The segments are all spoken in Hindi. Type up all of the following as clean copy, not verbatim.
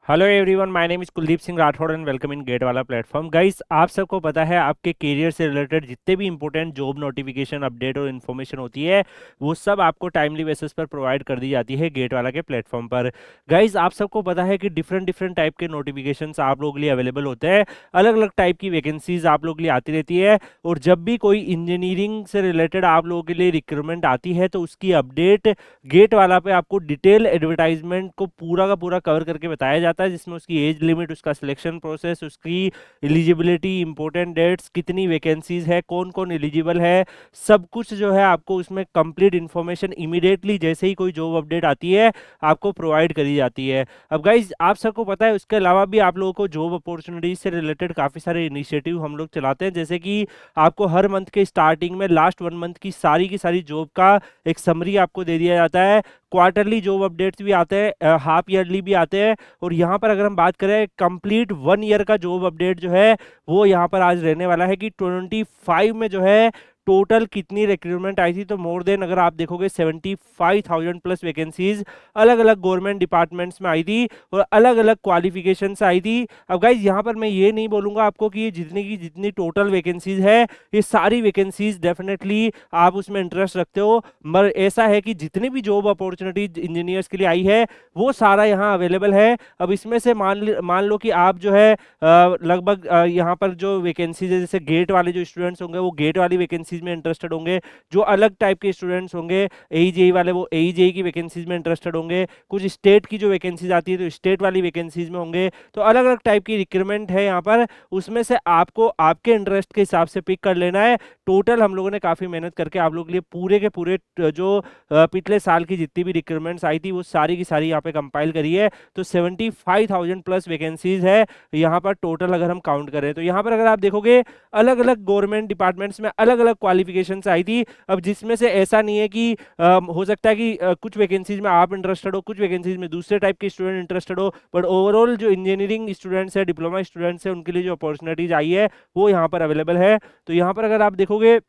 Hello everyone, my name is Kuldeep Singh Rathore and welcome in GATE Wallah platform. Guys, आप सबको पता है आपके करियर से रिलेटेड जितने भी इंपॉर्टेंट जॉब नोटिफिकेशन अपडेट और इन्फॉर्मेशन होती है वो सब आपको टाइमली बेसिस पर प्रोवाइड कर दी जाती है गेट वाला के प्लेटफॉर्म पर। गाइस, आप सबको पता है कि डिफरेंट डिफरेंट टाइप के नोटिफिकेशंस आप लोगों के लिए अवेलेबल होते हैं। अलग अलग टाइप की वैकेंसीज आप लोगों के लिए आती रहती है। और जब भी कोई इंजीनियरिंग से रिलेटेड आप लोगों के लिए रिक्रूटमेंट आती है तो उसकी अपडेट गेट वाला पे आपको डिटेल एडवर्टाइजमेंट को पूरा का पूरा कवर करके बताया जाता है, जिसमें उसकी एज लिमिट, उसका सिलेक्शन प्रोसेस, उसकी एलिजिबिलिटी, इंपॉर्टेंट डेट्स, कितनी वैकेंसीज है, कौन कौन एलिजिबल है, सब कुछ जो है आपको उसमें कंप्लीट इन्फॉर्मेशन इमीडिएटली जैसे ही कोई जॉब अपडेट आती है आपको प्रोवाइड करी जाती है। अब गाइज, आप सबको पता है उसके अलावा भी आप लोगों को जॉब अपॉर्चुनिटीज से रिलेटेड काफ़ी सारे इनिशिएटिव हम लोग चलाते हैं, जैसे कि आपको हर मंथ के स्टार्टिंग में लास्ट 1 मंथ की सारी जॉब का एक समरी आपको दे दिया जाता है। क्वार्टरली जॉब अपडेट्स भी आते हैं, हाफ ईयरली भी आते हैं। और यहाँ पर अगर हम बात करें कंप्लीट 1 ईयर का जॉब अपडेट जो है वो यहाँ पर आज रहने वाला है कि 25 में जो है टोटल कितनी रिक्रूटमेंट आई थी। तो मोर देन अगर आप देखोगे 75,000 प्लस वैकेंसीज अलग अलग गवर्नमेंट डिपार्टमेंट्स में आई थी और अलग अलग क्वालिफिकेशन से आई थी। अब गाइज, यहाँ पर मैं ये नहीं बोलूंगा आपको कि ये जितनी की जितनी टोटल वैकेंसीज है ये सारी वैकेंसीज डेफिनेटली आप उसमें इंटरेस्ट रखते हो, मगर ऐसा है कि जितनी भी जॉब अपॉर्चुनिटीज इंजीनियर्स के लिए आई है वो सारा यहाँ अवेलेबल है। अब इसमें से मान लो कि आप जो है लगभग यहाँ पर जो वैकेंसीज है, जैसे गेट वाले जो स्टूडेंट्स होंगे वो गेट वाली वैकेंसीज में इंटरेस्टेड होंगे, जो अलग टाइप के स्टूडेंट्स होंगे एईजेई वाले वो एईजेई की वैकेंसीज में इंटरेस्टेड होंगे, कुछ स्टेट की जो वैकेंसीज आती है तो स्टेट वाली वैकेंसीज में होंगे। तो अलग अलग टाइप की रिक्रूटमेंट है यहाँ पर, उसमें से आपको आपके इंटरेस्ट के हिसाब से पिक कर लेना है। टोटल हम लोगों ने काफी मेहनत करके आप लोगों के लिए पूरे के पूरे जो पिछले साल की जितनी भी रिक्रूटमेंट्स आई थी वो सारी की सारी यहाँ पे कंपाइल करी है। तो 75,000 प्लस वैकेंसीज है यहाँ पर टोटल, अगर हम काउंट करें तो यहाँ पर अगर आप देखोगे अलग अलग गवर्नमेंट डिपार्टमेंट्स में अलग अलग क्वालिफिकेशन आई थी। अब जिसमें से ऐसा नहीं है कि हो सकता है कि कुछ वैकेंसीज में आप इंटरेस्टेड हो, कुछ वैकेंसीज में दूसरे टाइप के स्टूडेंट इंटरेस्टेड हो, बट ओवरऑल जो इंजीनियरिंग स्टूडेंट्स है, डिप्लोमा स्टूडेंट्स है, उनके लिए जो अपॉर्चुनिटीज आई है वो यहाँ पर अवेलेबल है। तो यहाँ पर अगर आप देखोगे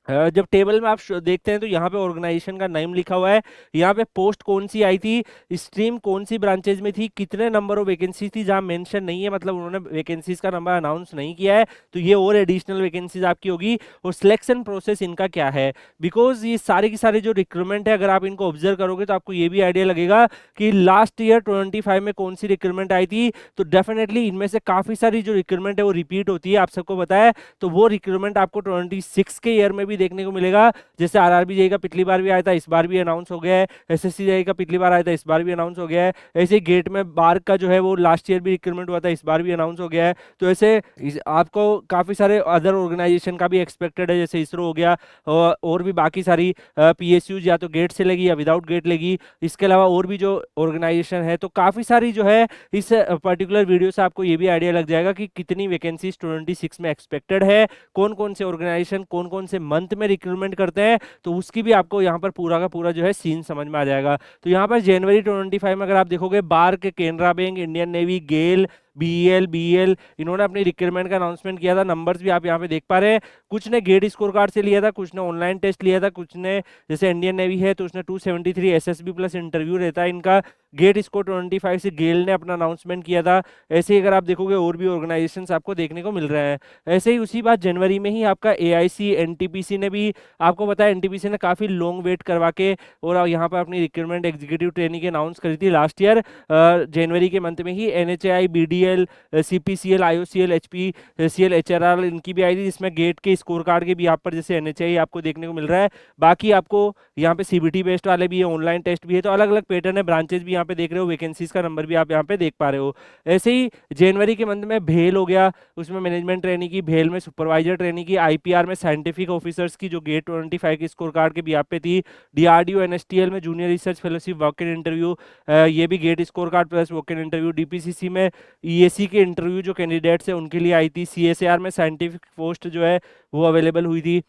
जब टेबल में आप देखते हैं तो यहाँ पे ऑर्गेनाइजेशन का नेम लिखा हुआ है, यहाँ पे पोस्ट कौन सी आई थी, स्ट्रीम कौन सी ब्रांचेज में थी, कितने नंबर ऑफ वैकेंसी थी, जहाँ मेंशन नहीं है मतलब उन्होंने वैकेंसीज का नंबर अनाउंस नहीं किया है तो ये और एडिशनल वैकेंसीज आपकी होगी। और सिलेक्शन प्रोसेस इनका क्या है, बिकॉज ये सारे की सारे जो रिक्रूटमेंट है अगर आप इनको ऑब्जर्व करोगे तो आपको ये भी आइडिया लगेगा कि लास्ट ईयर 25 में कौन सी रिक्रूटमेंट आई थी। तो डेफिनेटली इनमें से काफी सारी जो रिक्रूटमेंट है वो रिपीट होती है, आप सबको पता है। तो वो रिक्रूटमेंट आपको 26 के ईयर में भी देखने को मिलेगा। जैसे आरआरबी जेई का पिछली बार भी आया था, इस बार भी अनाउंस हो गया है। एसएससी जेई का पिछली बार आया था, इस बार भी अनाउंस हो गया है। ऐसे गेट में बार का जो है वो लास्ट ईयर भी रिक्रूटमेंट हुआ था, इस बार भी अनाउंस हो गया है। तो ऐसे आपको काफी सारे अदर ऑर्गेनाइजेशन का भी एक्सपेक्टेड है, जैसे इसरो हो गया और भी बाकी सारी पीएसयूज या तो गेट से लेगी या विदाउट गेट लेगी। इसके अलावा और भी जो ऑर्गेनाइजेशन है तो काफी सारी जो है इस पर्टिकुलर वीडियो से आपको ये भी आइडिया लग जाएगा कि कितनी वैकेंसी 26 में एक्सपेक्टेड है, कौन कौन से ऑर्गेनाइजेशन कौन कौन से मंथ में रिक्रूटमेंट करते हैं। तो उसकी भी आपको यहाँ पर पूरा का पूरा जो है सीन समझ में आ जाएगा। तो यहाँ पर जनवरी 25 में अगर आप देखोगे BARC, Canara bank, Indian Navy, GAIL, BEL इन्होंने अपनी रिक्रूटमेंट का अनाउंसमेंट किया था। नंबर्स भी आप यहाँ पे देख पा रहे हैं, कुछ ने गेट स्कोर कार्ड से लिया था, कुछ ने ऑनलाइन टेस्ट लिया था, कुछ ने जैसे इंडियन नेवी है तो उसने 273 एसएसबी प्लस इंटरव्यू रहता है इनका। गेट स्कोर 25 से गेल ने अपना अनाउंसमेंट किया था। ऐसे ही अगर आप देखोगे और भी ऑर्गेनाइजेशंस आपको देखने को मिल रहे हैं। ऐसे ही उसी बात जनवरी में ही आपका एआईसी एनटीपीसी ने भी, आपको पता है एनटीपीसी ने काफी लॉन्ग वेट करवा के और यहाँ पर अपनी रिक्रूटमेंट एग्जीक्यूटिव ट्रेनिंग की अनाउंस करी थी लास्ट ईयर जनवरी के मंथ में ही। NHAI, BDL, CPCL, IOCL, HPCL, HRR इनकी भी आई थी, जिसमें गेट के स्कोर कार्ड के भी यहाँ पर जैसे एनएचएआई आपको देखने को मिल रहा है। बाकी आपको यहाँ पे सीबीटी बेस्ड वाले भी है, ऑनलाइन टेस्ट भी है, तो अलग अलग पैटर्न है। ब्रांचेस भी यहाँ पे देख रहे हो, वैकेंसीज का नंबर भी आप यहाँ पे देख पा रहे हो। ऐसे ही जनवरी के मंथ में भेल हो गया, उसमें मैनेजमेंट ट्रेनिंग की, भेल में सुपरवाइजर ट्रेनिंग की, आईपीआर में साइंटिफिक ऑफिसर्स की जो गेट 25 की स्कोर कार्ड के भी यहाँ पे थी, डीआरडीओ एनएसटीएल में junior research fellowship walk in interview, ये भी GATE score card plus walk in interview, DPCC में ईएसी के इंटरव्यू जो कैंडिडेट्स है उनके लिए आई थी, सीएसएआर में साइंटिफिक पोस्ट जो है वो अवेलेबल हुई थी।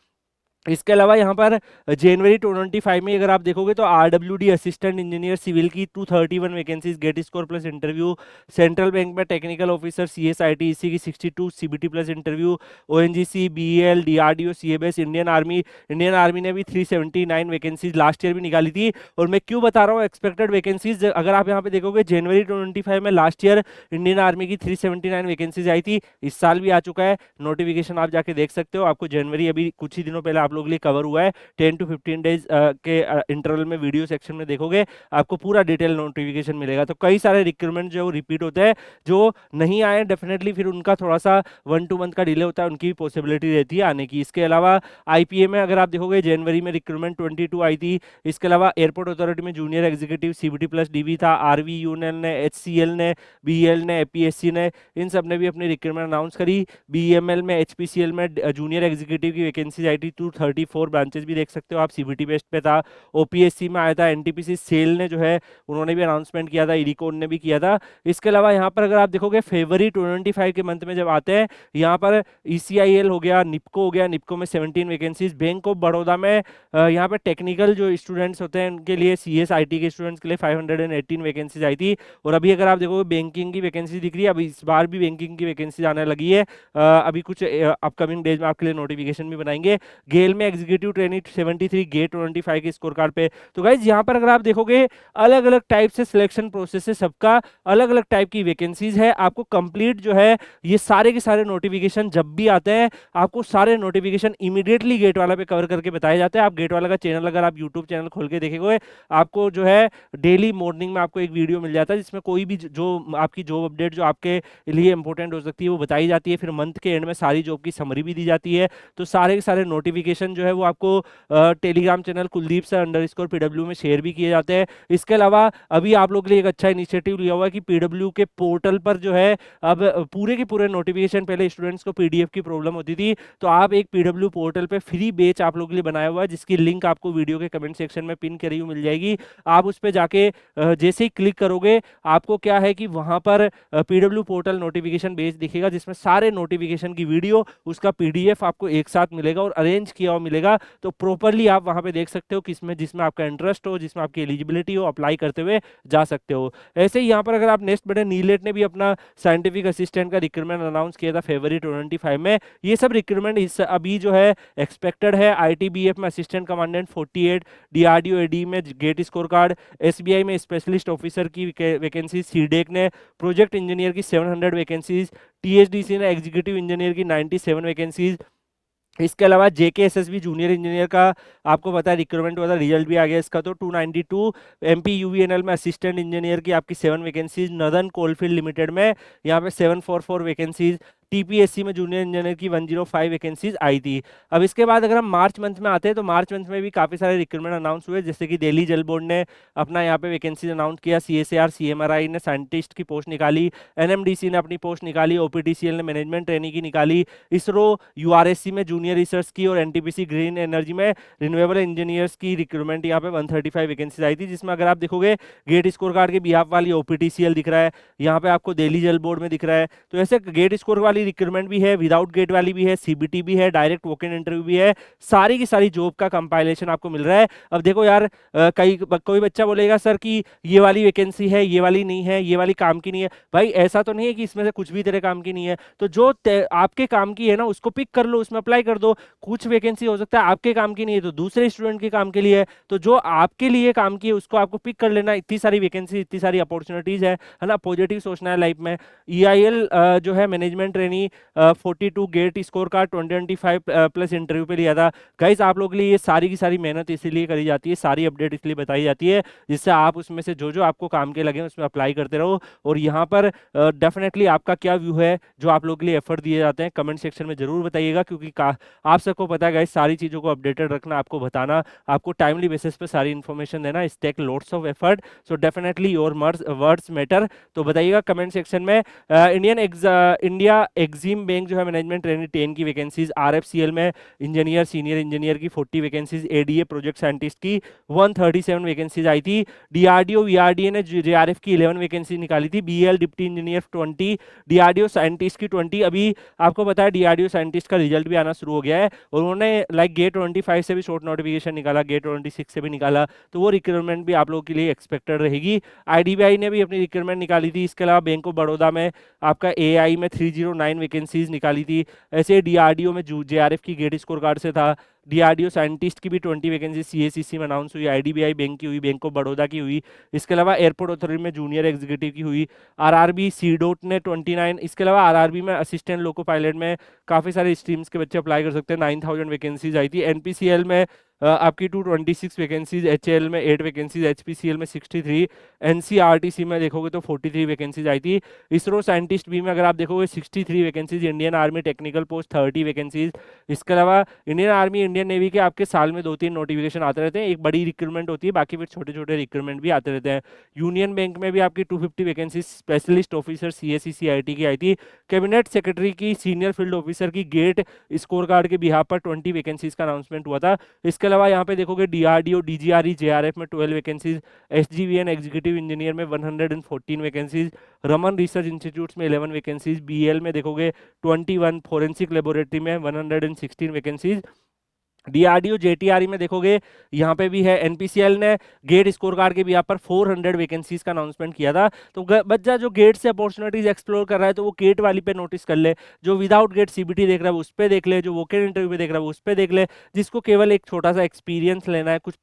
इसके अलावा यहाँ पर जनवरी 25 में अगर आप देखोगे तो आरडब्ल्यूडी असिस्टेंट इंजीनियर सिविल की 231 vacancies, gate score plus interview. Central bank में टेक्निकल ऑफिसर सीएसआईटीसी की 62, CBT plus interview. ONGC, BEL, DRDO, CABS, Indian army ने भी 379 वैकेंसीज लास्ट ईयर भी निकाली थी। और मैं क्यों बता रहा हूँ एक्सपेक्टेड वैकेंसीज, अगर आप यहाँ पे देखोगे जनवरी 25 में लास्ट ईयर इंडियन आर्मी की 379 वैकेंसीज आई थी, इस साल भी आ चुका है नोटिफिकेशन, आप जाके देख सकते हो। आपको जनवरी अभी कुछ ही दिनों पहले आप लोगों के लिए कवर हुआ है, 10 to 15 डेज के इंटरवल में वीडियो सेक्शन में देखोगे आपको पूरा डिटेल नोटिफिकेशन मिलेगा। तो कई सारे रिक्रूटमेंट जो रिपीट होते हैं, जो नहीं आए डेफिनेटली फिर उनका थोड़ा सा 1-2 मंथ का डिले होता है, उनकी भी पॉसिबिलिटी रहती है आने की। इसके अलावा आईपीए में अगर आप देखोगे जनवरी में रिक्रूटमेंट 22 आई थी। इसके अलावा एयरपोर्ट अथॉरिटी में junior executive CBT plus DV था। आरवीयूएल ने, एचसीएल ने, बीएल ने, एपीएससी ने, इन सब ने भी अपनी रिक्रूटमेंट अनाउंस करी। बीएमएल में, एचपीसीएल में जूनियर एग्जीक्यूटिव की वैकेंसी आई थी 234 ब्रांचेस भी देख सकते हो आप, सीबीटी बेस्ड पे था। ओपीएससी में आया था, एनटीपीसी सेल ने जो है उन्होंने भी अनाउंसमेंट किया था, इरिकॉन ने भी किया था। इसके अलावा यहाँ पर अगर आप देखोगे फरवरी 25 के मंथ में जब आते हैं, यहाँ पर ईसीआईएल हो गया, निपको हो गया, निपको में 17 वैकेंसीज। बैंक ऑफ बड़ौदा में यहाँ पर टेक्निकल जो स्टूडेंट्स होते हैं उनके लिए, सीएसआईटी के स्टूडेंट्स के लिए 518 वैकेंसीज आई थी। और अभी अगर आप देखोगे बैंकिंग की वैकेंसी दिख रही है, अभी इस बार भी बैंकिंग की वैकेंसी आने लगी है। अभी कुछ अपकमिंग डेज में आपके लिए नोटिफिकेशन भी बनाएंगे। गेल में एग्जीक्यूटिव ट्रेनिंग 73, गेट 25 के स्कोर कार्ड पे। तो गाइज यहाँ पर अगर आप देखोगे अलग अलग टाइप से सिलेक्शन प्रोसेस है, सबका अलग अलग टाइप की वैकेंसीज है। आपको कंप्लीट जो है ये सारे के सारे नोटिफिकेशन जब भी आते हैं, आपको सारे नोटिफिकेशन इमीडिएटली गेट वाला पे कवर करके बताए जाते हैं। आप गेट वाला का चैनल अगर आप यूट्यूब चैनल खोल के देखेंगे, आपको जो है डेली मॉर्निंग में आपको एक वीडियो मिल जाता है जिसमें कोई भी जो आपकी जॉब अपडेट जो आपके लिए इंपॉर्टेंट हो सकती है वो बताई जाती है। फिर मंथ के एंड में सारी जॉब की समरी भी दी जाती है। तो सारे के सारे नोटिफिकेशन जो है वो आपको Telegram channel Kuldeep sir underscore PW में शेयर भी किए जाते हैं। इसके अलावा अभी आप लोग के लिए एक अच्छा इनिशिएटिव लिया हुआ है कि पीडब्ल्यू के पोर्टल पर जो है अब पूरे के पूरे नोटिफिकेशन, पहले स्टूडेंट्स को पीडीएफ की प्रॉब्लम होती थी, तो आप एक पीडब्ल्यू पोर्टल पे फ्री बैच आप लोग के लिए बनाया हुआ है, जिसकी लिंक आपको वीडियो के कमेंट सेक्शन में पिन करी हुई मिल जाएगी। आप उस पर जाके जैसे ही क्लिक करोगे, आपको क्या है कि वहां पर पीडब्ल्यू पोर्टल नोटिफिकेशन बेस दिखेगा, जिसमें सारे नोटिफिकेशन की वीडियो, उसका पीडीएफ आपको एक साथ मिलेगा और अरेंज किया हुआ मिलेगा। तो प्रॉपरली आप वहां पे देख सकते हो किसमें, जिसमें आपका इंटरेस्ट हो, जिसमें आपकी एलिजिबिलिटी हो, अप्लाई करते हुए जा सकते हो। ऐसे ही यहाँ पर अगर आप नेक्स्ट बढ़े, नीलेट ने भी अपना साइंटिफिक असिस्टेंट का रिक्रूटमेंट अनाउंस किया था फरवरी 25 में। ये सब रिक्रूटमेंट इस अभी जो है एक्सपेक्टेड है। आईटीबीएफ में असिस्टेंट कमांडेंट 48, डीआरडीओ एडी में गेट स्कोर कार्ड, एसबीआई में स्पेशलिस्ट ऑफिसर की वैकेंसी, सीडेक ने प्रोजेक्ट इंजीनियर की 700 वैकेंसीज, टीएचडीसी ने एग्जीक्यूटिव इंजीनियर की 97 वैकेंसीज। इसके अलावा जेकेएसएसबी जूनियर इंजीनियर का आपको पता है रिक्रूटमेंट हुआ था, रिजल्ट भी आ गया इसका, तो 292। एमपी यूवीएनएल में असिस्टेंट इंजीनियर की आपकी 7 वैकेंसीज, नदन कोलफील्ड लिमिटेड में यहाँ पे 744 वैकेंसीज। टीपीएससी में जूनियर इंजीनियर की 105 वैकेंसीज आई थी। अब इसके बाद अगर हम मार्च मंथ में आते हैं, तो मार्च मंथ में भी काफी सारे रिक्रूटमेंट अनाउंस हुए, जैसे कि दिल्ली जल बोर्ड ने अपना यहाँ पे वैकेंसीज अनाउंस किया, सीएसआर सीएमआरआई ने साइंटिस्ट की पोस्ट निकाली, एनएमडीसी ने अपनी पोस्ट निकाली, ओपीटीसीएल ने मैनेजमेंट ट्रेनिंग की निकाली, इसरो यूआरएससी में जूनियर रिसर्च की, और एनटीपीसी ग्रीन एनर्जी में रिन्यूएबल इंजीनियर्स की रिक्रूटमेंट यहाँ पे 135 वैकेंसीज आई थी, जिसमें अगर आप देखोगे गेट स्कोर कार्ड के बिहाफ वाली ओपीटीसीएल दिख रहा है, यहाँ पे आपको दिल्ली जल बोर्ड में दिख रहा है। तो ऐसे गेट स्कोर वाली रिक्रूटमेंट भी है, विदाउट गेट वाली भी है, सीबीटी भी है, डायरेक्ट वॉक इन इंटरव्यू भी है, सारी की सारी जॉब का कंपाइलेशन आपको मिल रहा है। अब देखो यार, कोई बच्चा बोलेगा सर कि ये वाली वैकेंसी है, ये वाली नहीं है, ये वाली काम की नहीं है। भाई ऐसा तो नहीं है कि इसमें से कुछ भी तेरे काम की नहीं है, तो जो आपके काम की है ना उसको पिक कर लो, उसमें अप्लाई कर दो। कुछ वैकेंसी हो सकता है आपके काम की नहीं है तो दूसरे स्टूडेंट के काम के लिए है, तो जो आपके लिए काम की है उसको आपको पिक कर लेना। इतनी सारी वैकेंसी, इतनी सारी अपॉर्चुनिटीज है ना, पॉजिटिव सोचना है लाइफ में। ईआईएल जो है management trainee 42, GATE score card 2025 plus interview पे लिया था। गाइस आप लोग के लिए ये सारी की सारी मेहनत इसीलिए करी जाती है, सारी अपडेट इसलिए बताई जाती है, जिससे आप उसमें से जो जो आपको काम के लगे उसमें अप्लाई करते रहो। और यहाँ पर डेफिनेटली आपका क्या व्यू है, जो आप लोग के लिए एफर्ट दिए जाते हैं, कमेंट सेक्शन में जरूर बताइएगा, क्योंकि आप सबको पता है गाइस, सारी चीज़ों को अपडेटेड रखना, आपको बताना, आपको टाइमली बेसिस पे सारी इन्फॉर्मेशन देना, is take lots of effort. So definitely your words matter. तो बताइएगा कमेंट सेक्शन में। इंडिया एक्सिम बैंक जो है मैनेजमेंट ट्रेनी 10 की वैकेंसीज, आरएफसीएल में इंजीनियर सीनियर इंजीनियर की 40 वैकेंसीज, एडीए प्रोजेक्ट साइंटिस्ट की 137 वैकेंसीज आई थी। डीआरडीओ वीआरडीए ने जेआरएफ की 11 वैकेंसी निकाली थी, BL deputy engineer 20, DRDO scientist की 20। अभी आपको पता है डीआरडीओ साइंटिस्ट का रिजल्ट भी आना शुरू हो गया है, और उन्होंने लाइक गेट 25 से भी शॉर्ट नोटिफिकेशन निकाला, गेट 26 से भी निकाला, तो वो रिक्रूटमेंट भी आप लोगों के लिए एक्सपेक्टेड रहेगी। आईडीबीआई ने भी अपनी रिक्रूटमेंट निकाली थी। इसके अलावा बैंक ऑफ बड़ौदा में आपका एआई में 309 वैकेंसीज निकाली थी। ऐसे डीआरडीओ में जेआरएफ की गेट स्कोर कार्ड से था। डीआरडीओ साइंटिस्ट की भी 20 वैकेंसी सीएसीसी में अनाउंस हुई, आईडीबीआई बैंक की हुई, बैंक ऑफ बड़ौदा की हुई। इसके अलावा एयरपोर्ट अथॉरिटी में जूनियर एग्जीक्यूटिव की हुई। आरआरबी सीडोट ने 29। इसके अलावा आरआरबी में असिस्टेंट लोको पायलट में काफ़ी सारे स्ट्रीम्स के बच्चे अप्लाई कर सकते हैं, 9000 वैकेंसीज आई थी। एनपीसीएल में आपकी 226 वैकेंसीज, एचएएल में 8 वैकेंसीज, एचपीसीएल में 63, एनसीआरटीसी में देखोगे तो 43 वैकेंसीज आई थी। इसरो साइंटिस्ट बी में अगर आप देखोगे 63 vacancies, Indian army technical post 30 vacancies. इसके अलावा इंडियन आर्मी इंडियन नेवी के आपके साल में 2-3 नोटिफिकेशन आते रहते हैं, एक बड़ी रिक्रूटमेंट होती है, बाकी फिर छोटे छोटे रिक्रूटमेंट भी आते रहते हैं। यूनियन बैंक में भी आपकी 250 vacancies specialist officer CSC CIT की आई थी। कैबिनेट सेक्रेटरी की सीनियर फील्ड ऑफिसर की गेट स्कोर कार्ड के बिहाफ पर 20 वैकेंसीज का अनाउंसमेंट हुआ था। इसके अलावा यहाँ पे देखोगे डीआरडीओ डीजीआरई जेआरएफ में 12 वैकेंसीज, एसजीवीएन एग्जीक्यूटिव इंजीनियर में 114 वैकेंसीज, रमन रिसर्च इंस्टीट्यूट्स में 11 वैकेंसीज, बीएल में देखोगे 21, फोरेंसिक लेबोरेटरी में 116 वैकेंसीज। डीआरडीओ जेटीआरई में देखोगे यहाँ पे भी है। एनपीसीएल ने गेट स्कोर कार्ड के भी यहाँ पर 400 वैकेंसीज का अनाउंसमेंट किया था। तो बच्चा जो गेट से अपॉर्चुनिटीज एक्सप्लोर कर रहा है तो वो गेट वाली पे नोटिस कर ले, जो विदाउट गेट सीबीटी देख रहा है उस पर देख ले, जो वोकेट इंटरव्यू पे देख रहा है उस पर देख ले, जिसको केवल एक छोटा सा एक्सपीरियंस लेना है, कुछ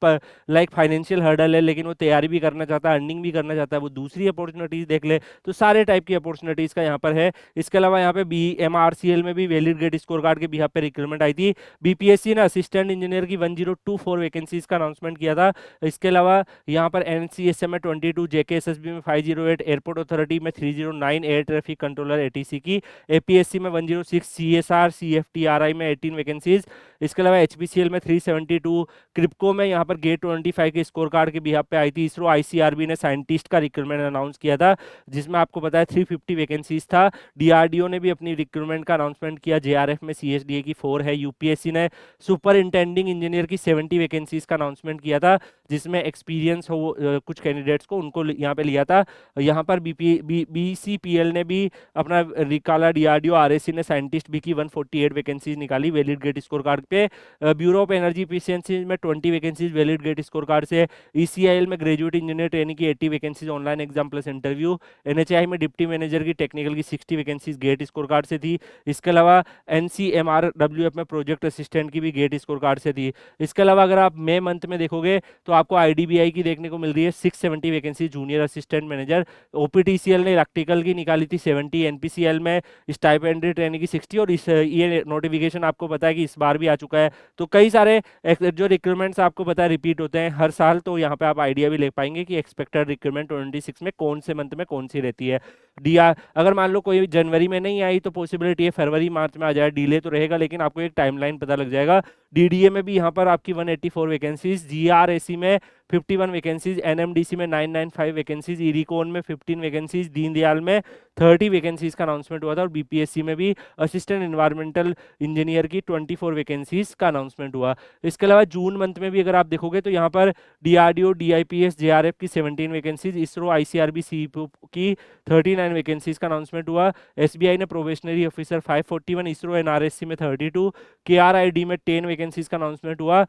लाइक फाइनेंशियल हर्डल है लेकिन वो तैयारी भी करना चाहता है, अर्निंग भी करना चाहता है, वो दूसरी अपॉर्चुनिटीज देख ले। तो सारे टाइप की अपॉर्चुनिटीज का यहाँ पर है। इसके अलावा यहाँ पे BMRCL में भी वैलिड गेट स्कोर कार्ड के बिहाफ पे रिक्रूटमेंट आई थी। बीपीएससी ने असिस्टेंट इंजीनियर की 1024 वैकेंसीज का अनाउंसमेंट किया था। इसके अलावा यहाँ पर एनसीएसएम में 22, जेकेएसएसबी में 508, एयरपोर्ट अथॉरिटी में 309, एयर ट्रैफिक कंट्रोलर एटीसी की, एपीएससी में 106, सीएसआर सीएफटीआरआई में 18 वैकेंसीज। इसके अलावा एचपीसीएल में 372, क्रिप्को में यहाँ पर गेट 25 के स्कोर कार्ड के बिहाफ पे आई थी। इसरो आईसीआरबी ने साइंटिस्ट का रिक्रूटमेंट अनाउंस किया था, जिसमें आपको पता है 350 वैकेंसीज था। डीआरडीओ ने भी अपनी रिक्रूटमेंट का अनाउंसमेंट किया, जेआरएफ में सीएसडीए की 4 है। यूपीएससी ने सुपर इंटेंडिंग इंजीनियर की 70 वैकेंसीज का अनाउंसमेंट किया था, जिसमें एक्सपीरियंस हो कुछ कैंडिडेट्स को उनको यहाँ पे लिया था। यहाँ पर बीसीपीएल ने भी अपना निकाला, डीआरडीओ आरएससी ने साइंटिस्ट बी की 148 वैकेंसीज निकाली वैलिड गेट स्कोर कार्ड पे। ब्यूरो ऑफ एनर्जी इफिशियंसी में 20 vacancies valid GATE score card से। ईसीआईएल में ग्रेजुएट इंजीनियर ट्रेनिंग की 80 vacancies online exam plus interview. NHI में डिप्टी मैनेजर की टेक्निकल की 60 वैकेंसीज गेट स्कोर कार्ड से थी। इसके अलावा एनसीएमआरडब्ल्यूएफ में प्रोजेक्ट असिस्टेंट की भी गेट स्कोर कार्ड से थी। इसके अलावा अगर आप मई मंथ में देखोगे तो आपको आईडीबीआई की देखने को मिल रही है 670 वैकेंसी जूनियर असिस्टेंट मैनेजर। ओपीटीसीएल ने इलेक्ट्रिकल की निकाली थी 70, एनपीसीएल में स्टाइपेंडरी ट्रेनिंग की 60, और ये नोटिफिकेशन आपको पता है कि इस बार भी आ चुका है। तो कई सारे जो रिक्रूटमेंट्स आपको पता है रिपीट होते हैं हर साल, तो यहाँ पे आप आइडिया भी ले पाएंगे कि एक्सपेक्टेड रिक्रूटमेंट 26 में कौन से मंथ में कौन सी रहती है। डीआर अगर मान लो कोई जनवरी में नहीं आई तो पॉसिबिलिटी है फरवरी मार्च में आ जाए, डिले तो रहेगा लेकिन आपको एक टाइमलाइन पता लग जाएगा। डीडीए में भी यहाँ पर आपकी 184 वैकेंसीज, जीआरएसी में 51 वैकेंसीज, एनएमडीसी में 995 वैकेंसीज, इरिकॉन में 15 वैकेंसीज, दीनदयाल में 30 वैकेंसीज का अनाउंसमेंट हुआ था, और बीपीएससी में भी असिस्टेंट एनवायरमेंटल इंजीनियर की 24 वैकेंसीज का अनाउंसमेंट हुआ। इसके अलावा जून मंथ में भी अगर आप देखोगे तो यहाँ पर डीआरडीओ डीआईपीएस जेआरएफ की 17 वैकेंसीज, इसरो आईसीआरबी सीईपी की 39 वैकेंसीज का अनाउंसमेंट हुआ। एसबीआई ने प्रोबेशनरी ऑफिसर 541, इसरो एनआरएससी में 32, केआरआईडी में 10 वैकेंसीज का अनाउंसमेंट हुआ।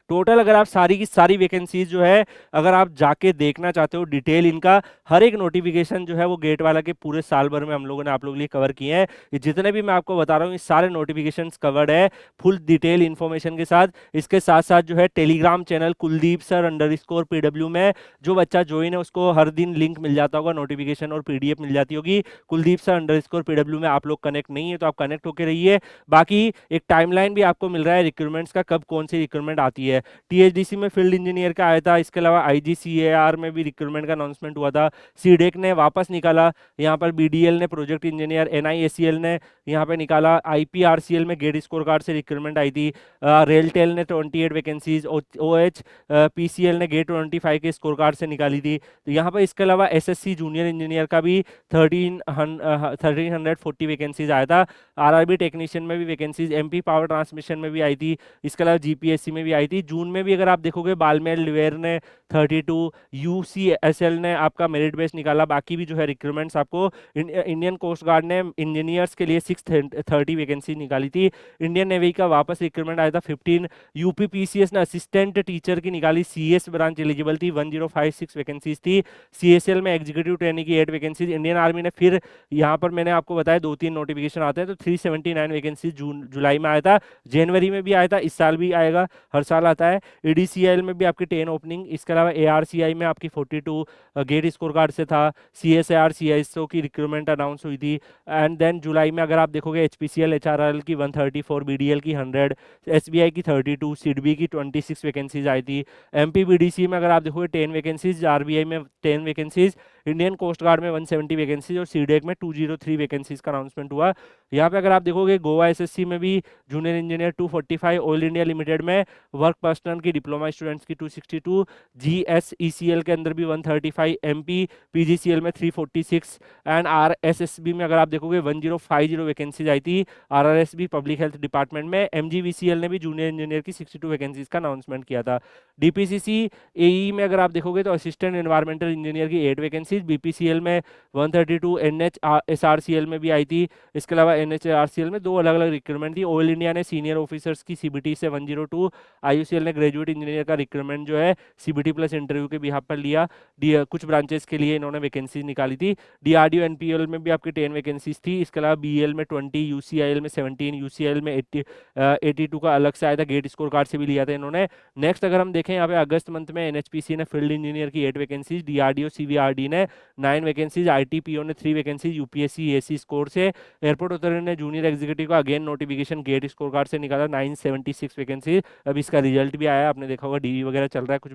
टोटल अगर आप सारी की सारी वैकेंसीज जो है अगर आप जाके देखना चाहते हो डिटेल इनका, हर एक नोटिफिकेशन जो है वो गेट वाला के पूरे साल भर में हम लोगों ने आप लोगों के लिए कवर किए हैं। ये जितने भी मैं आपको बता रहा हूँ ये सारे नोटिफिकेशंस कवर्ड है फुल डिटेल इन्फॉर्मेशन के साथ। इसके साथ साथ जो है Telegram channel Kuldeep sir _PW में जो बच्चा ज्वाइन है उसको हर दिन लिंक मिल जाता होगा, नोटिफिकेशन और पीडीएफ मिल जाती होगी। कुलदीप सर _PW में आप लोग कनेक्ट नहीं है तो आप कनेक्ट होकर रहिए। बाकी एक टाइमलाइन भी आपको मिल रहा है रिक्रूटमेंट्स का, कब कौन सी रिक्रूटमेंट आती है। है। टीएचडीसी में फील्ड इंजीनियर का आया था, इसके अलावा आईजीसीएआर में भी रिक्रूटमेंट का अनाउंसमेंट हुआ था। सीडेक ने वापस निकाला, यहाँ पर बीडीएल ने प्रोजेक्ट इंजीनियर, एनआईएसीएल ने यहाँ पे निकाला, आईपीआरसीएल में गेट स्कोर कार्ड से रिक्रूटमेंट आई थी, रेलटेल ने 28 वैकेंसीज, ओएच पीसीएल ने गेट 25 के स्कोर कार्ड से निकाली थी। तो यहाँ पर इसके अलावा एसएससी जूनियर इंजीनियर का भी 1340 वैकेंसीज आया था। आरआरबी टेक्नीशियन में भी वैकेंसीज, एमपी पावर ट्रांसमिशन में भी आई थी, इसके अलावा जीपीएससी में भी आई थी। जून में भी अगर आप देखोगे बालमेर लिवेर ने 32, यूसीएसएल ने आपका मेरिट बेस निकाला। बाकी भी जो है रिक्रूटमेंट्स आपको इंडियन कोस्ट गार्ड ने इंजीनियर्स के लिए 630 वैकेंसी निकाली थी। इंडियन नेवी का वापस रिक्रूटमेंट आया था 15। यूपीपीसीएस ने असिस्टेंट टीचर की निकाली, सीएस ब्रांच एलिजिबल थी, 1056 वैकेंसीज थी। सीएसएल में एग्जीक्यूटिव ट्रेनिंग की 8 वैकेंसीज। इंडियन आर्मी ने फिर यहाँ पर मैंने आपको बताया 2-3 नोटिफिकेशन आते हैं, तो 379 वैकेंसी जुलाई में आया था, जनवरी में भी आया था, इस साल भी आएगा, हर साल आता है। एडीसीएल में भी आपकी 10 ओपनिंग, इसके अलावा एआरसीआई में आपकी 42 गेट स्कोर कार्ड से था। सीएसआर सीआईएसओ की रिक्रूटमेंट अनाउंस हुई थी। एंड देन जुलाई में अगर आप देखोगे एचपीसीएल एचआरएल की 134, बीडीएल की 100, एसबीआई की 32, सिडबी की 26 वैकेंसीज आई थी। एमपीबीडीसी में अगर आप देखोगे 10 वैकेंसीज, आरबीआई में 10 वैकेंसीज, इंडियन कोस्ट गार्ड में 170 वैकेंसीज और सीडेक में 203 वैकेंसीज का अनाउंसमेंट हुआ। यहाँ पे अगर आप देखोगे गोवा एसएससी में भी junior engineer 245, oil India limited में वर्क पर्सनल की डिप्लोमा स्टूडेंट्स की 262, जीएसईसीएल के अंदर भी 135, एमपी पीजीसीएल में 346 एंड आरएसएसबी में अगर आप देखोगे 1050 वैकेंसीज आई थी। आरआरएसबी पब्लिक हेल्थ डिपार्टमेंट में। एमजीवीसीएल ने भी जूनियर इंजीनियर की 62 वैकेंसीज का अनाउंसमेंट किया था। डीपीसीसी एई में अगर आप देखोगे तो असिस्टेंट एनवायरमेंटल इंजीनियर की 8 वैकेंसीज, बीपीसीएल में 132, एनएचएसआरसीएल में भी आई थी। इसके अलावा एनएचआरसीएल में 2 अलग अलग रिक्रूटमेंट थी। ऑयल इंडिया ने सीनियर ऑफिसर्स की सीबीटी से 102, आईयूसीएल ने ग्रेजुएट इंजीनियर का रिक्रूटमेंट जो है सीबीटी प्लस इंटरव्यू के बिहाफ पर लिया। कुछ ब्रांचेस के लिए इन्होंने वैकेंसीज निकाली थी। डीआरडीओ एनपीएल में भी आपकी 10 वैकेंसीज थी। इसके अलावा बीएल में 20, यूसीआईएल में 17, यूसीआईएल में 82 का अलग से आया था, गेट स्कोर कार्ड से भी लिया था इन्होंने। नेक्स्ट अगर हम देखें यहाँ पे अगस्त मंथ में एनएचपीसी ने फील्ड इंजीनियर की 8 वैकेंसीज, डीआरडीओ सीवीआरडी ने 9 वैकेंसीज, आईटीपीओ ने 3 वैकेंसीज यूपीएससी एसी स्कोर से। एयरपोर्ट अथॉरिटी ने जूनियर एग्जीक्यूटिव का again notification GATE score card से निकाला, 976 वैकेंसी। अब इसका रिजल्ट भी आया, आपने देखा होगा डीवी वगैरह चल रहा है कुछ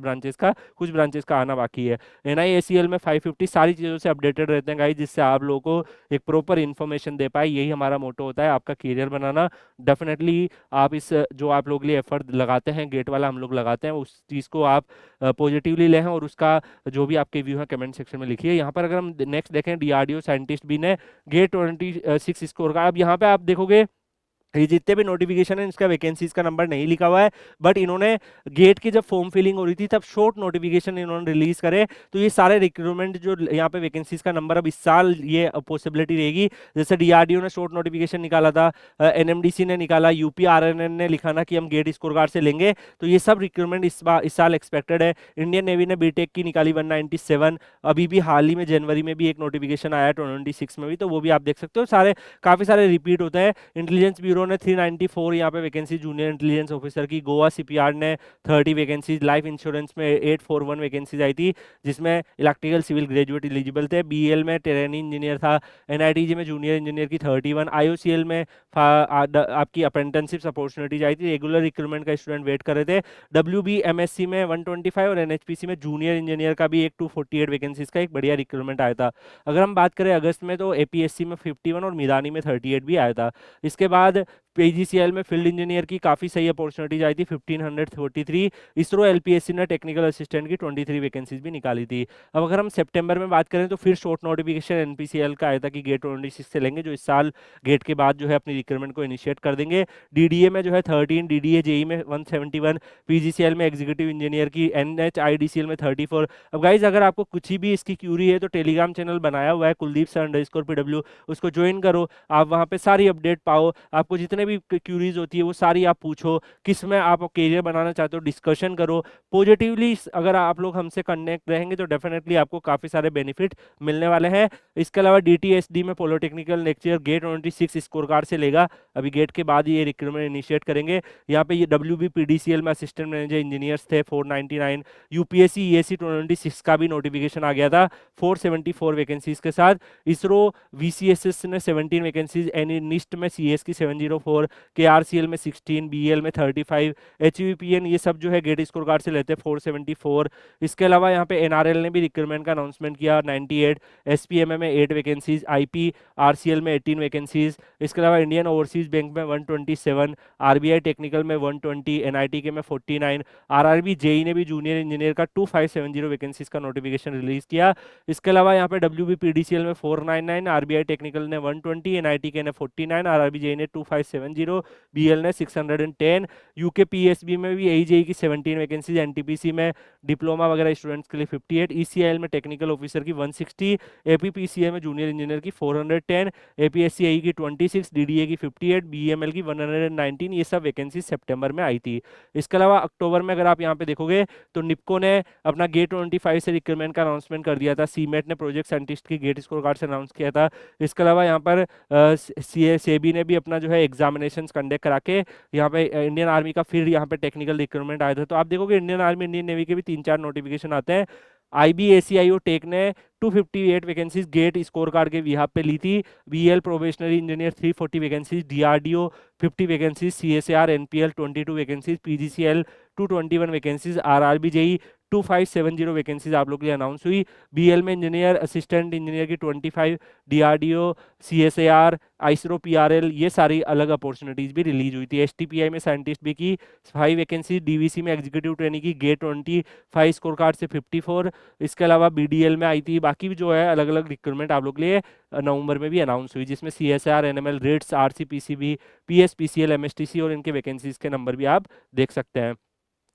ब्रांचेस का आना बाकी है। एनआईएसीएल में 550, सारी चीज़ों से अपडेटेड रहते हैं गाइस, जिससे आप लोगों को एक प्रॉपर इन्फॉर्मेशन दे पाए। यही हमारा मोटो होता है, आपका करियर बनाना। डेफिनेटली आप इस जो आप लोग लिए एफर्ट लगाते हैं, गेट वाला हम लोग लगाते हैं, उस चीज़ को आप पॉजिटिवली लें और उसका जो भी आपके व्यू है कमेंट सेक्शन में लिखिए। यहाँ पर अगर हम नेक्स्ट देखें, डीआरडीओ साइंटिस्ट भी ने गेट 26 स्कोर का। अब यहाँ पे आप देखोगे ये जितने भी नोटिफिकेशन है इसका वैकेंसीज का नंबर नहीं लिखा हुआ है, बट इन्होंने गेट की जब फॉर्म फिलिंग हो रही थी तब शॉर्ट नोटिफिकेशन इन्होंने रिलीज करे। तो ये सारे रिक्रूटमेंट जो यहाँ पे वैकेंसीज का नंबर अब इस साल ये पॉसिबिलिटी रहेगी। जैसे डीआरडीओ ने शॉर्ट नोटिफिकेशन निकाला था, एनएमडीसी ने निकाला, यूपीआरएनएन ने लिखा ना कि हम गेट स्कोर कार्ड से लेंगे। तो ये सब रिक्रूटमेंट इस साल एक्सपेक्टेड है। इंडियन नेवी ने बीटेक की निकाली 197। अभी भी हाल ही में जनवरी में भी एक नोटिफिकेशन आया 26 में भी, तो वो भी आप देख सकते हो। काफी सारे रिपीट होते हैं। इंटेलिजेंस ब्यूरो ने 394 यहाँ पे वैकेंसी जूनियर इंटेलिजेंस ऑफिसर की। गोवा सीपीआर ने 30 वैकेंसीज। लाइफ इंश्योरेंस में 841 वैकेंसीज आई थी, जिसमें इलेक्ट्रिकल सिविल ग्रेजुएट एलिजिबल थे। बीएल में ट्रेनी इंजीनियर था। एनआईटीजी में जूनियर इंजीनियर की 31। आईओसीएल में आपकी अप्रेंटिसशिप अपॉर्चुनिटीज आई थी, रेगुलर रिक्रूटमेंट का स्टूडेंट वेट कर रहे थे। डब्ल्यूबीएमएससी में 125 और एनएचपीसी में जूनियर इंजीनियर का भी एक 248 वैकेंसीज का एक बढ़िया रिक्रूटमेंट आया था। अगर हम बात करें अगस्त में, तो एपीएससी में 51 और मिदानी में 38 भी आया था। इसके बाद पीजीसीएल में फील्ड इंजीनियर की काफ़ी सही अपॉर्चुनिटीज आई थी, 1543। इसरो एलपीएससी ने टेक्निकल असिस्टेंट की 23 वैकेंसीज भी निकाली थी। अब अगर हम सितंबर में बात करें तो फिर शॉर्ट नोटिफिकेशन एनपीसीएल का आया था कि गेट 26 से लेंगे, जो इस साल गेट के बाद जो है अपनी रिक्रूटमेंट को इनिशिएट कर देंगे। डीडीए में जो है 13, डीडीए जेई में 171, पीजीसीएल में एग्जीक्यूटिव इंजीनियर की, एनएचआईडीसीएल में 34। अब गाइज अगर आपको कुछ भी इसकी क्यूरी है तो टेलीग्राम चैनल बनाया हुआ है कुलदीप सर _PW, उसको ज्वाइन करो। आप वहाँ पे सारी अपडेट पाओ, आपको जितने भी क्यूरीज होती है वो सारी आप पूछो, किस में आप करियर बनाना चाहते हो डिस्कशन करो पॉजिटिवली। अगर आप लोग हमसे कनेक्ट रहेंगे तो डेफिनेटली आपको काफ़ी सारे बेनिफिट मिलने वाले हैं। इसके अलावा डीटीएसडी में polytechnical lecture GATE 26 score card से लेगा, अभी गेट के बाद ये रिक्रूटमेंट इनिशिएट करेंगे। यहाँ पे ये WBPDCL में असिस्टेंट मैनेजर इंजीनियर्स थे 499। यूपीएससी EAC 26 का भी नोटिफिकेशन आ गया था 474 वैकेंसीज के साथ। इसरो VCSS ने 17 वैकेंसीज, एनी निस्ट में CS की 704 24, के आर सी एल में 16, बी एल में 35, एच वी पी एन ये सब जो है गेट स्कोर कार्ड से लेते हैं 474। इसके अलावा यहाँ पे एन आर एल ने भी रिक्रूटमेंट का अनाउंसमेंट किया 98, एस पी एम ए में 8 vacancies, I P R C L में 18 वैकेंसीज। इसके अलावा इंडियन ओवरसीज बैंक में 127, आर बी आई टेक्निकल में 120, एन आई टी के में 49, आर आर बी जेई ने भी जूनियर इंजीनियर का 2570 वैकेंसीज का नोटिफिकेशन रिलीज किया। इसके अलावा यहाँ पे W B P D C L में 499, आर बी आई टेक्निकल ने 120, एन आई टी के ने 49, आर आर बी जेई ने 2570, बी एल ने 610, यूके पी एस बी में भी यही जेई की 17 vacancies, N T P C में डिप्लोमा वगैरह स्टूडेंट्स के लिए 58, ई सी आई एल में टेक्निकल ऑफिसर की 160, ए पी पी सी ए में जूनियर इंजीनियर की 410, ए पी एस सी आई की 26, डी डी ए की 58, बी एम एल की 119, ये सब वैकेंसी सितंबर में आई थी। इसके अलावा अक्टूबर में अगर आप यहाँ पे देखोगे तो निप्को ने अपना गेट 25 से रिक्रूटमेंट का अनाउंसमेंट कर दिया था, सीमेट ने प्रोजेक्ट साइंटिस्ट की गेट स्कोर कार्ड से अनाउंस किया था। इसके अलावा यहाँ पर सेबी ने भी अपना जो है एग्जामिनेशन कंडक्ट करा के यहाँ पे इंडियन आर्मी का फिर यहाँ पे टेक्निकल रिक्रूटमेंट आया था। तो आप देखोगे इंडियन आर्मी इंडियन नेवी के भी 3-4 नोटिफिकेशन आते हैं। आईबीएसीआईओ टेक ने 258 वैकेंसीज गेट स्कोर कार्ड के विहाब पे ली थी। BL probationary engineer 340 vacancies, DRDO 50 vacancies, CSR NPL 22 vacancies, PGCL 221 vacancies, RRB JE 2570 vacancies आप लोग के लिए अनाउंस हुई। बीएल में इंजीनियर असिस्टेंट इंजीनियर की 25, डीआरडीओ, सीएसआर, आइसरो पीआरएल ये सारी अलग अपॉर्चुनिटीज भी रिलीज हुई थी। एसटीपीआई में साइंटिस्ट भी की 5 वैकेंसी, डीवीसी में एग्जीक्यूटिव ट्रेनिंग की गेट 25 स्कोर कार्ड से 54। इसके अलावा बीडीएल में आई थी। बाकी भी जो है अलग अलग रिक्रूटमेंट आप लोग के लिए नवंबर में भी अनाउंस हुई, जिसमें CSR, NML, RITES, RCPCB, PSPCL, MSTC और इनके वैकेंसीज के नंबर भी आप देख सकते हैं।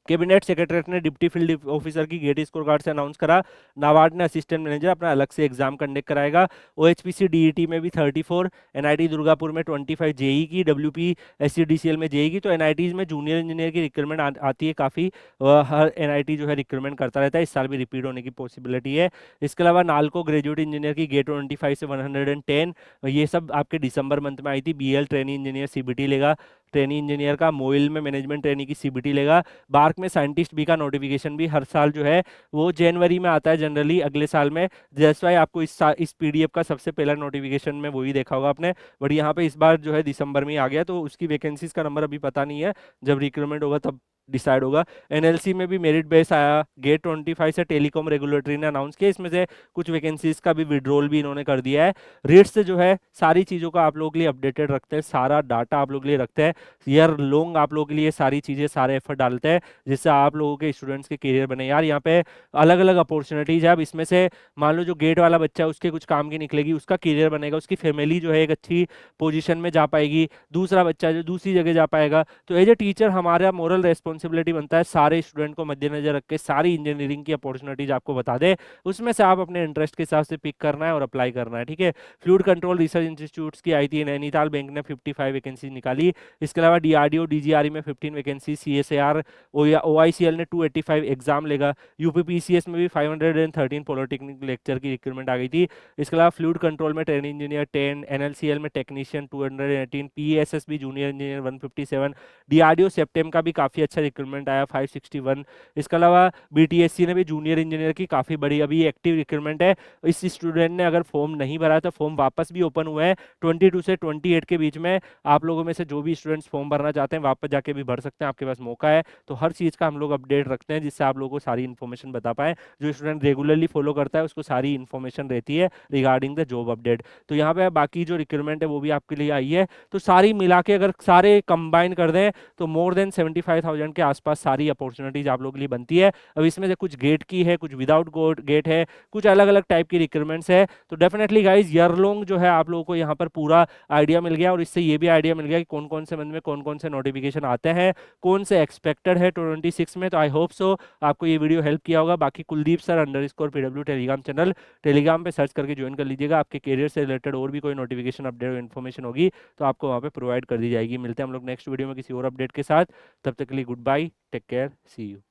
कैबिनेट सेक्रेटरीट ने डिप्टी फील्ड ऑफिसर की गेट स्कोर कार्ड से अनाउंस करा। नाबार्ड ने असिस्टेंट मैनेजर अपना अलग से एग्जाम कंडक्ट कराएगा। ओएचपीसी डीईटी में भी 34, एनआईटी दुर्गापुर में 25 जेई की, डब्ल्यूपी एससीडीसीएल में जेई की। तो एनआईटीज में जूनियर इंजीनियर की रिक्रूटमेंट आती है काफ़ी, हर एनआईटी जो है रिक्रूटमेंट करता रहता है, इस साल भी रिपीट होने की पॉसिबिलिटी है। इसके अलावा नालको ग्रेजुएट इंजीनियर की गेट 25 से 110, ये सब आपके दिसंबर मंथ में आई थी। बीएल ट्रेनी इंजीनियर सीबीटी लेगा, ट्रेनी इंजीनियर का मोइल में मैनेजमेंट ट्रेनी की सीबीटी लेगा। बार्क में साइंटिस्ट बी का नोटिफिकेशन भी हर साल जो है वो जनवरी में आता है जनरली अगले साल में। जैसे वाई आपको इस पीडीएफ का सबसे पहला नोटिफिकेशन में वही देखा होगा आपने, बट यहाँ पे इस बार जो है दिसंबर में ही आ गया, तो उसकी वैकेंसीज का नंबर अभी पता नहीं है, जब रिक्रूटमेंट होगा तब डिसाइड होगा। एनएलसी में भी मेरिट बेस आया। गेट 25 से टेलीकॉम रेगुलेटरी ने अनाउंस किया, इसमें से कुछ वैकेंसीज का भी विड्रॉल भी इन्होंने कर दिया है। रेट्स जो है सारी चीज़ों का आप लोगों के लिए अपडेटेड रखते हैं, सारा डाटा आप लोगों के लिए रखते हैं, ईयर लॉन्ग आप लोगों के लिए सारी चीज़ें सारे एफर्ट डालते हैं, जिससे आप लोगों के स्टूडेंट्स के करियर बने। यार यहाँ पे अलग अलग अपॉर्चुनिटीज है। अब इसमें से मान लो जो गेट वाला बच्चा है उसके कुछ काम की निकलेगी, उसका करियर बनेगा, उसकी फैमिली जो है एक अच्छी पोजीशन में जा पाएगी, दूसरा बच्चा जो दूसरी जगह जा पाएगा। तो एज ए टीचर हमारा मोरल रेस्पॉन्सिबिलिटी बनता है सारे स्टूडेंट को मद्देनजर रख के सारी इंजीनियरिंग की अपॉर्चुनिटीज आपको बता दे, उसमें से आप अपने इंटरेस्ट के हिसाब से पिक करना है और अप्लाई करना है, ठीक है। फ्लूइड कंट्रोल रिसर्च इंस्टीट्यूट्स की आई थी, नैनीताल बैंक ने 55 वैकेंसी निकाली। इसके अलावा डीआरडीओ डीजीआरई में 15 वैकेंसी, सीएसआर ओआईसीएल ने 285 एग्जाम लेगा। यूपीपीसीएस में भी 513 पॉलिटेक्निक लेक्चर की रिक्रूटमेंट आ गई थी। इसके अलावा फ्लूइड कंट्रोल में ट्रेनिंग इंजीनियर 10, एनएलसीएल में technician 218, PSSB junior engineer 157, DRDO सेप्टेम का भी काफी अच्छा रिक्रूटमेंट आया 561। इसके अलावा बीटीएससी ने भी जूनियर इंजीनियर की काफी बड़ी अभी एक्टिव रिक्रूटमेंट है। इस स्टूडेंट ने अगर फॉर्म नहीं भरा तो फॉर्म वापस भी ओपन हुआ है 22 से 28 के बीच में। आप लोगों में से जो भी स्टूडेंट्स फॉर्म भरना चाहते हैं वापस जाके भी भर सकते हैं, आपके पास मौका है। तो हर चीज़ का हम लोग अपडेट रखते हैं, जिससे आप लोगों को सारी इन्फॉर्मेशन बता पाए। जो स्टूडेंट रेगुलरली फॉलो करता है उसको सारी इन्फॉर्मेशन रहती है रिगार्डिंग द जॉब अपडेट। तो यहाँ पे बाकी जो रिक्रूटमेंट है वो भी आपके लिए आई है। तो सारी मिला के अगर सारे कंबाइन कर दें तो मोर देन 75,000 के आसपास सारी अपॉर्चुनिटीज आप लोगों के लिए बनती है। अब इसमें से कुछ गेट की है, कुछ विदाउट गेट है, कुछ अलग अलग टाइप की रिक्रूटमेंट्स है। तो डेफिनेटली गाइज ईयर लॉन्ग जो है आप लोगों को यहाँ पर पूरा आइडिया मिल गया, और इससे ये भी आइडिया मिल गया कि कौन कौन से मंथ में कौन कौन से नोटिफिकेशन आते हैं, कौन से एक्सपेक्टेड है 26 में। तो आई होप सो आपको ये वीडियो हेल्प किया होगा। बाकी Kuldeep sir _PW Telegram channel Telegram पे सर्च करके ज्वाइन कर लीजिएगा। आपके करियर से रिलेटेड और भी कोई नोटिफिकेशन अपडेट और इन्फॉर्मेशन होगी तो आपको वहाँ पे प्रोवाइड कर दी जाएगी। मिलते हैं हम लोग नेक्स्ट वीडियो में किसी और अपडेट के साथ, तब तक के लिए good bye, take care, see you.